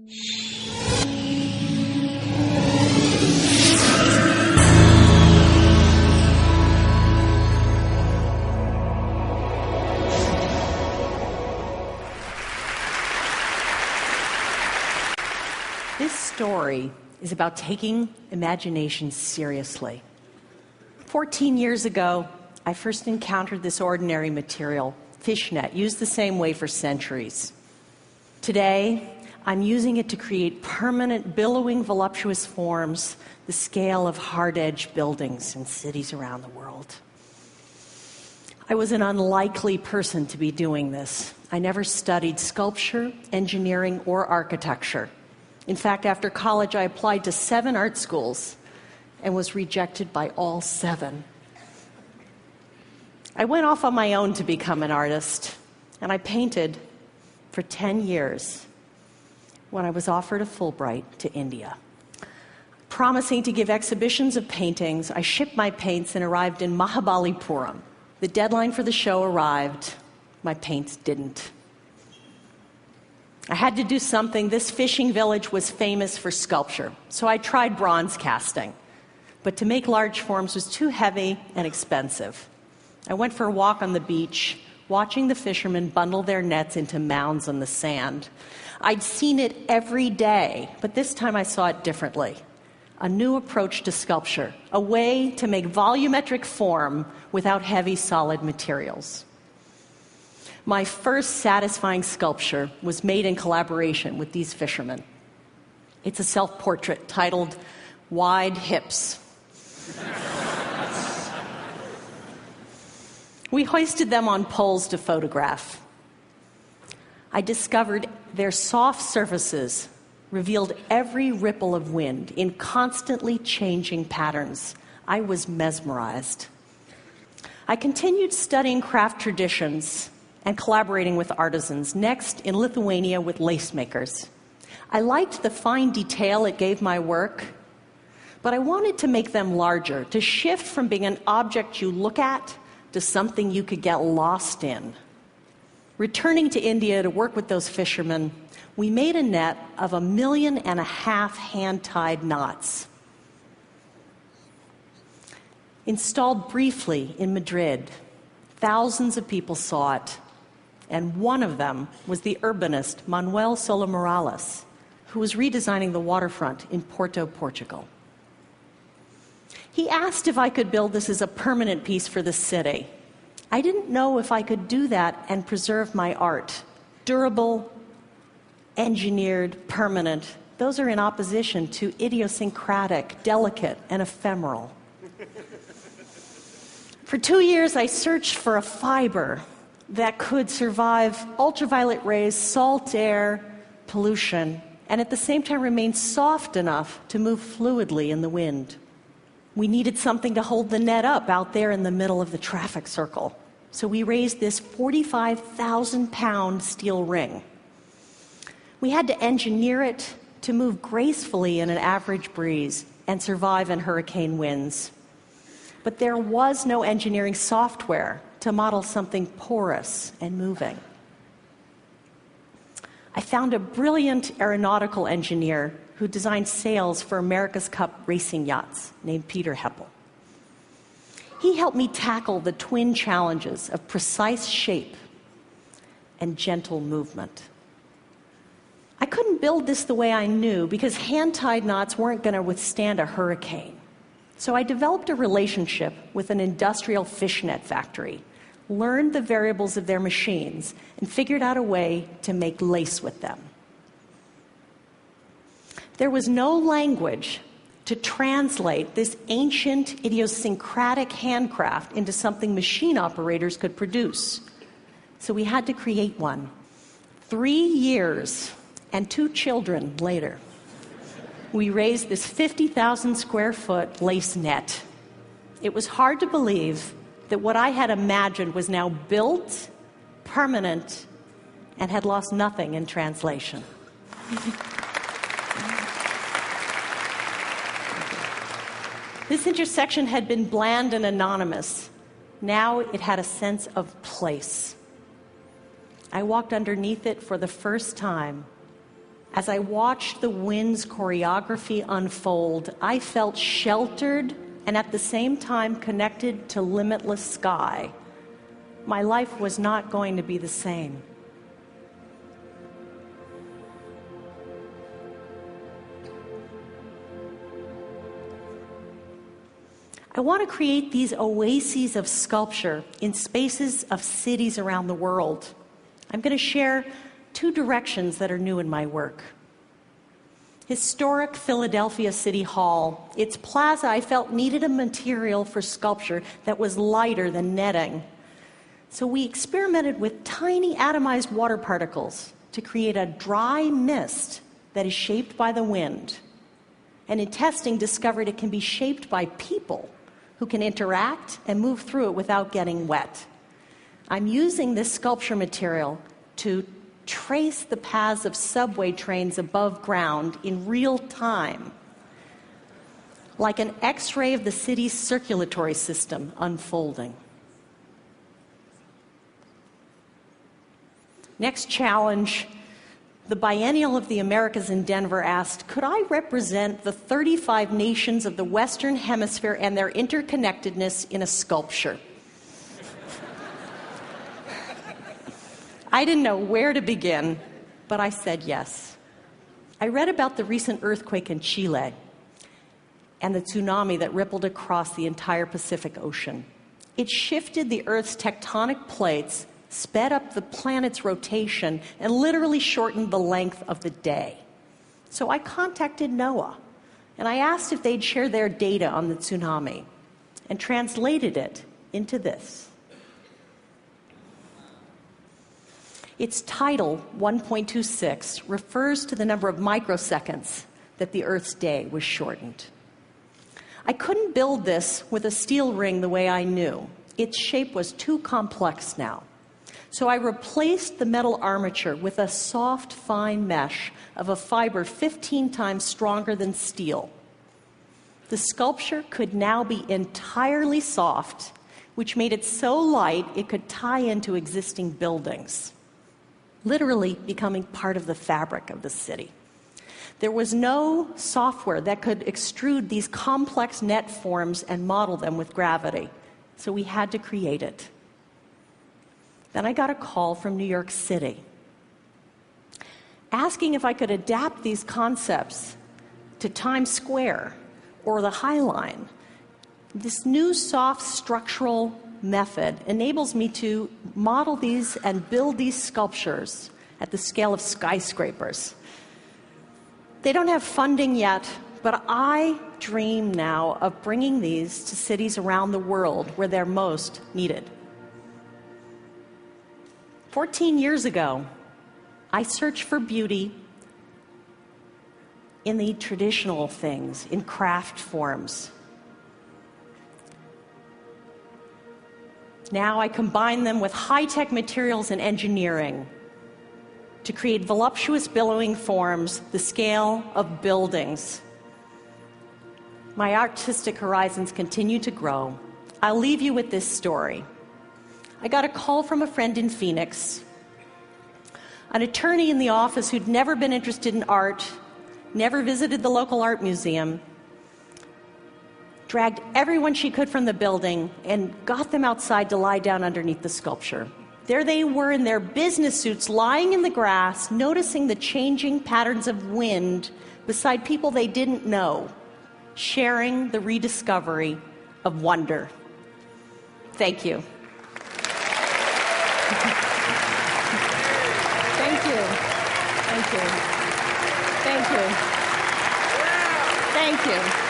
This story is about taking imagination seriously. 14 years ago, I first encountered this ordinary material, fishnet, used the same way for centuries. Today, I'm using it to create permanent, billowing, voluptuous forms, the scale of hard-edged buildings in cities around the world. I was an unlikely person to be doing this. I never studied sculpture, engineering, or architecture. In fact, after college, I applied to 7 art schools and was rejected by all 7. I went off on my own to become an artist, and I painted for 10 years when I was offered a Fulbright to India. Promising to give exhibitions of paintings, I shipped my paints and arrived in Mahabalipuram. The deadline for the show arrived. My paints didn't. I had to do something. This fishing village was famous for sculpture, so I tried bronze casting. But to make large forms was too heavy and expensive. I went for a walk on the beach, watching the fishermen bundle their nets into mounds on the sand. I'd seen it every day, but this time I saw it differently. A new approach to sculpture, a way to make volumetric form without heavy, solid materials. My first satisfying sculpture was made in collaboration with these fishermen. It's a self-portrait titled Wide Hips. We hoisted them on poles to photograph. I discovered their soft surfaces revealed every ripple of wind in constantly changing patterns. I was mesmerized. I continued studying craft traditions and collaborating with artisans, next in Lithuania with lace makers. I liked the fine detail it gave my work, but I wanted to make them larger, to shift from being an object you look at to something you could get lost in. Returning to India to work with those fishermen, we made a net of 1.5 million hand-tied knots. Installed briefly in Madrid, thousands of people saw it, and one of them was the urbanist Manuel Sola Morales, who was redesigning the waterfront in Porto, Portugal. He asked if I could build this as a permanent piece for the city. I didn't know if I could do that and preserve my art. Durable, engineered, permanent, those are in opposition to idiosyncratic, delicate, and ephemeral. For 2 years, I searched for a fiber that could survive ultraviolet rays, salt air, pollution, and at the same time remain soft enough to move fluidly in the wind. We needed something to hold the net up out there in the middle of the traffic circle. So we raised this 45,000-pound steel ring. We had to engineer it to move gracefully in an average breeze and survive in hurricane winds. But there was no engineering software to model something porous and moving. I found a brilliant aeronautical engineer who designed sails for America's Cup racing yachts named Peter Heppel. He helped me tackle the twin challenges of precise shape and gentle movement. I couldn't build this the way I knew because hand-tied knots weren't going to withstand a hurricane. So I developed a relationship with an industrial fishnet factory, learned the variables of their machines, and figured out a way to make lace with them. There was no language to translate this ancient, idiosyncratic handcraft into something machine operators could produce. So we had to create one. 3 years and 2 children later, we raised this 50,000 square foot lace net. It was hard to believe that what I had imagined was now built, permanent, and had lost nothing in translation. This intersection had been bland and anonymous. Now it had a sense of place. I walked underneath it for the first time, As I watched the wind's choreography unfold, I felt sheltered and at the same time connected to limitless sky. My life was not going to be the same. I want to create these oases of sculpture in spaces of cities around the world. I'm going to share 2 directions that are new in my work. Historic Philadelphia City Hall. Its plaza, I felt, needed a material for sculpture that was lighter than netting. So we experimented with tiny atomized water particles to create a dry mist that is shaped by the wind. And in testing, discovered it can be shaped by people who can interact and move through it without getting wet. I'm using this sculpture material to trace the paths of subway trains above ground in real time, like an X-ray of the city's circulatory system unfolding. Next challenge, the Biennial of the Americas in Denver asked, could I represent the 35 nations of the Western Hemisphere and their interconnectedness in a sculpture? I didn't know where to begin, but I said yes. I read about the recent earthquake in Chile and the tsunami that rippled across the entire Pacific Ocean. It shifted the Earth's tectonic plates, sped up the planet's rotation, and literally shortened the length of the day. So I contacted NOAA, and I asked if they'd share their data on the tsunami, and translated it into this. Its title, 1.26, refers to the number of microseconds that the Earth's day was shortened. I couldn't build this with a steel ring the way I knew. Its shape was too complex now. So I replaced the metal armature with a soft, fine mesh of a fiber 15 times stronger than steel. The sculpture could now be entirely soft, which made it so light it could tie into existing buildings, literally becoming part of the fabric of the city. There was no software that could extrude these complex net forms and model them with gravity, so we had to create it. Then I got a call from New York City, asking if I could adapt these concepts to Times Square or the High Line. This new soft structural method enables me to model these and build these sculptures at the scale of skyscrapers. They don't have funding yet, but I dream now of bringing these to cities around the world where they're most needed. 14 years ago, I searched for beauty in the traditional things, in craft forms. Now I combine them with high-tech materials and engineering to create voluptuous billowing forms, the scale of buildings. My artistic horizons continue to grow. I'll leave you with this story. I got a call from a friend in Phoenix, an attorney in the office who'd never been interested in art, never visited the local art museum, dragged everyone she could from the building and got them outside to lie down underneath the sculpture. There they were in their business suits, lying in the grass, noticing the changing patterns of wind beside people they didn't know, sharing the rediscovery of wonder. Thank you. Thank you. Thank you. Thank you. Thank you.